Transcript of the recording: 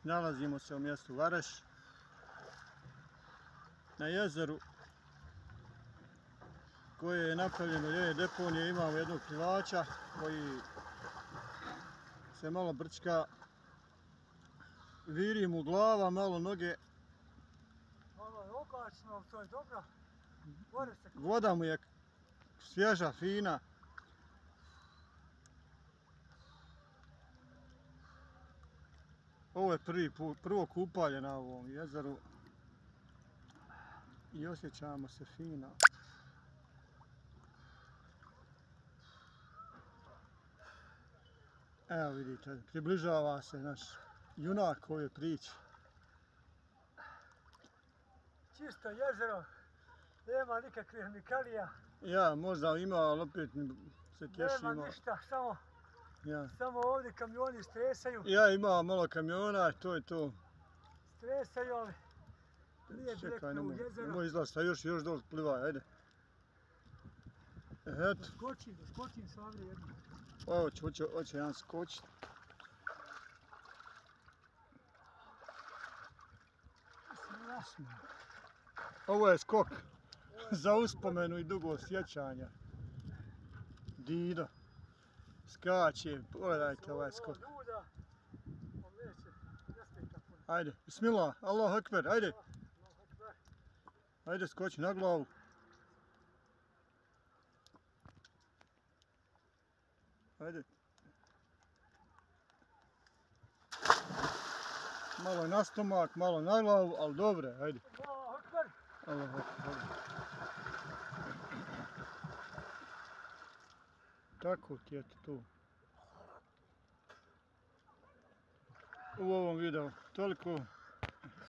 Nalazimo se u mjestu Vareš, na jezeru koje je napravljeno je deponije. Imamo jednog plivača koji se malo brčka, viri mu glava, malo noge. Malo je oblačno, ali to je dobro. Voda mu je svježa, fina. Ovo je prvo kupalje na ovom jezeru i osjećamo se fino. Evo vidite, približava se naš junak ove priče. Čisto jezero, nema nikakvih hemikalija. Ja, možda ima, ali opet se tješimo. Nema ništa, Ja. samo ovdje kamioni stresaju. Ja, ima malo kamiona, to je to. Stresaju, ali nije direktno u jezeru. Nemoj izlaziti, a još dole plivaj, ajde. Eto. Da skočim Savri jedno. Evo, hoće jedan skočiti. Ovo je skok za uspomenu i dugo sjećanja. Dido skače, pogledajte ovaj skok. Ajde, bismillah, Allahu ekber, ajde. Ajde, skoči na glavu. Ajde. Malo na stomak, malo na glavu, ali dobre, ajde. Allahu ekber. Tako ti je to. U ovom videu toliko.